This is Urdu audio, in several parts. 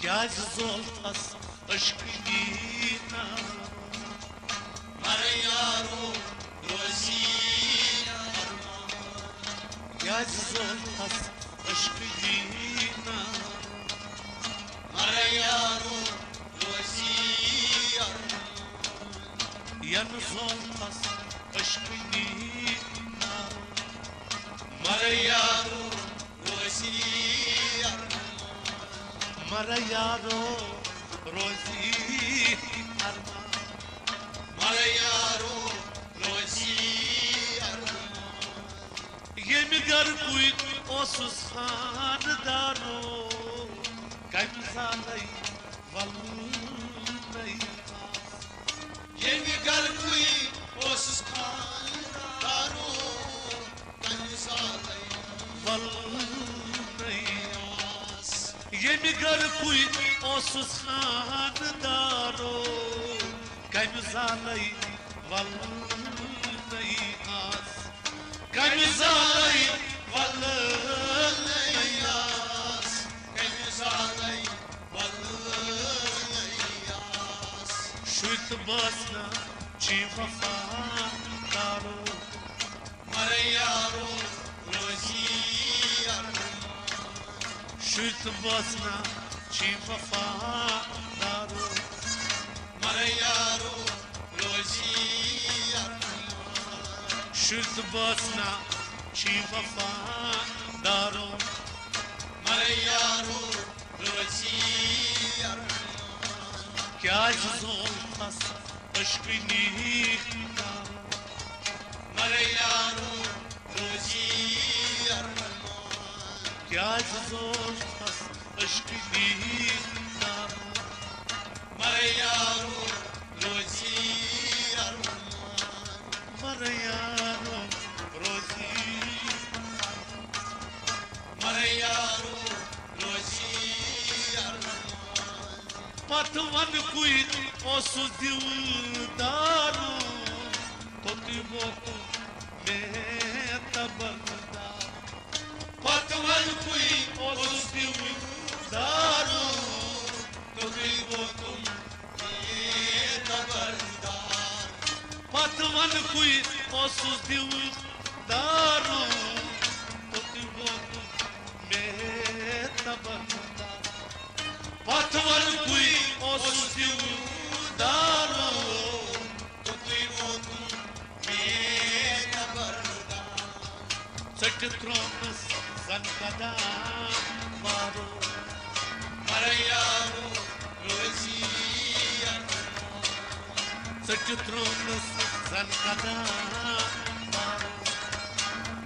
کاج زولتس عشقینا مر یارو روزی کاج زولتس عشقینا مر یارو روزی ین زولتس عشقینا مر یارو روزی مر یارو روزی ارمان مر یارو روزی یمی گر کوید اوسوس خاندارو کمی زالی والنی یمی گر کوی اوسس خان دارو کنسالی والنی یمی گر کوید اوسوس خاندارو کمی زالی والنی کمی زالی والنی یاس کنسالی واللیاس شویت باسنا چی وفادارو مر یارو روزی شویت باسنا چی وفادارو مر یارو روزی شویت باسنا چی وفادارو مر یارو روزی کاج زولتس عشقینا مر یارو روزی کاج زولتس عشقینا مر یارو روزی مر یارو روزی مر یارو روزی پتوان کوید اوسوس دیودارو توتی بوکو مهتبردار پتوان کوی اوسوس دیودارو توی بوتم خبردار پتوان کوید اوسوس دیودارو توتی بوکو مهتبردار پتوان کوید اوسوس دیودارو توی بوتم خبردار سچترونس زنکدا بارو مر یارو روزی سچترونس زنکدا بارو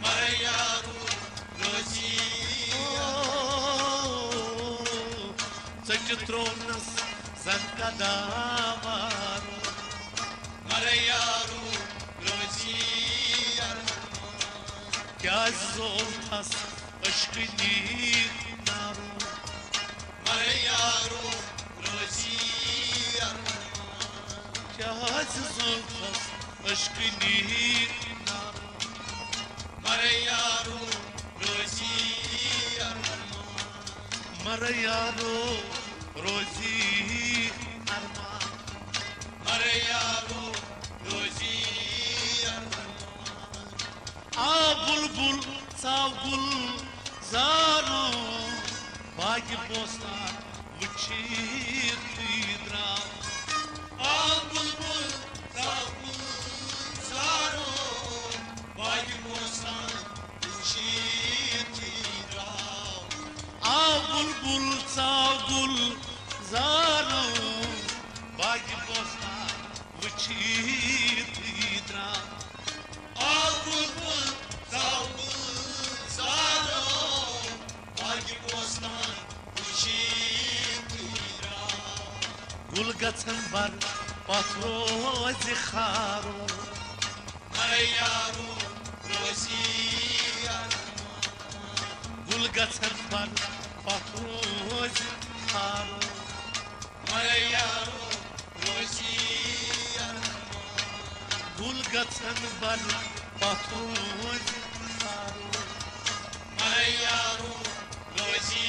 مر یارو روزی سچترونس زنکدا بارو مر یارو روزی کاج زولتس عشقینا مر یارو روزی کاج زولتس عشقینا مر یارو روزی مر یارو روزی ارمان مر یارو روزی بلبل ساو زارو باقی بوستان وچیر درام بلبل زارو باقی بوستان چیتی راو بلبل ساو زارو باقی بوستان وچیر درام بلبل زارو باقی بوستان چیتی راو گل گچن بر پاتروز خارو مر یارو روزی گل گچن بر پاتروز خارو مر یارو روزی گل گچن بر پاتروز خارو مر یارو روزی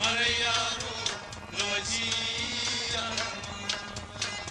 Marayaro rozi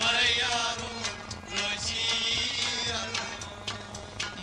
Marayaro rozi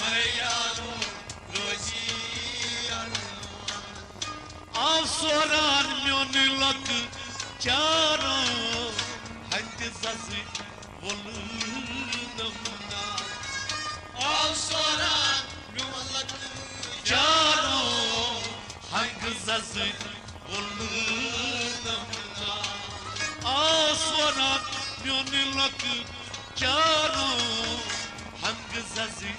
Marayaro rozi Avsoran mionilak çaro Hadi zazı volunamna Al soran yumalak Çaro Hadi zazı volunamna Avsoran mionilak çaro Hadi zazı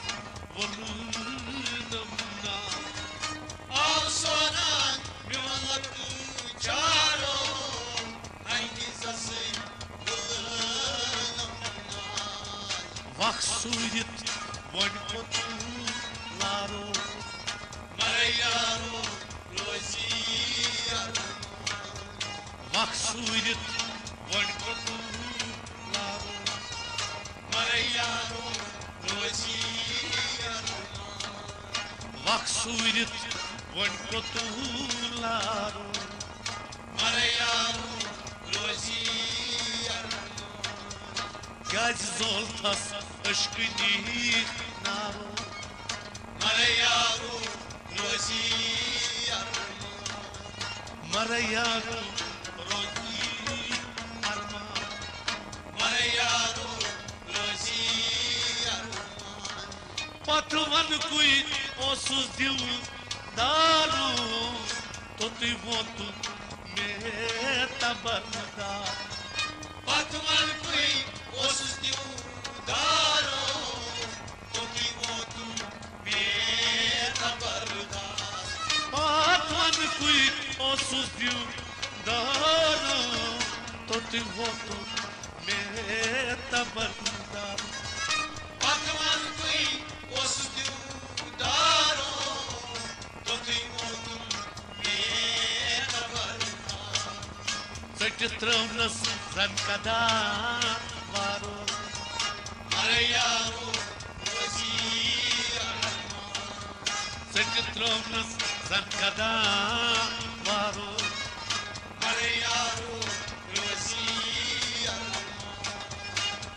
volunamna Al soran yumalak çaro hangi sası Vaksuydit vonkotu laro Marayaro rozi Vaksuydit vonkotu laro Marayaro rozi Vaksuydit vonkotu laro Marayaro rozi Gaz zoltas aşkını naro Marayaro rozi Marayaro rozi arma Marayaro rozi Patvan kui osuz diu daro Toti votu me tabarda Batman kui osus diu daro Toki votu me tabarda Patvan kui osuz diu daro Toti votu me tabarda Batman kui osus diu daro Toki votu me tabarda Сочетровнас занкада варо Marayaro rozi Сочетровнас занкада варо Marayaro rozi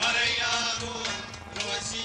Marayaro rozi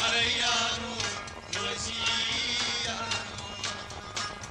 Marayaro rozi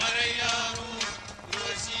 Marayaro rozi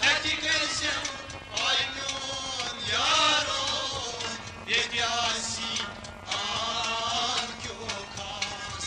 Tati karsam aynon yaro Yedyasi am kyo khas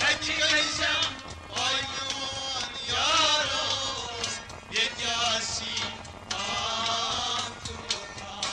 Tati karsam aynon yaro Yedyasi am kyo khas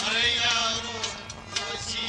Marayaro rozi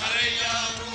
Marayaro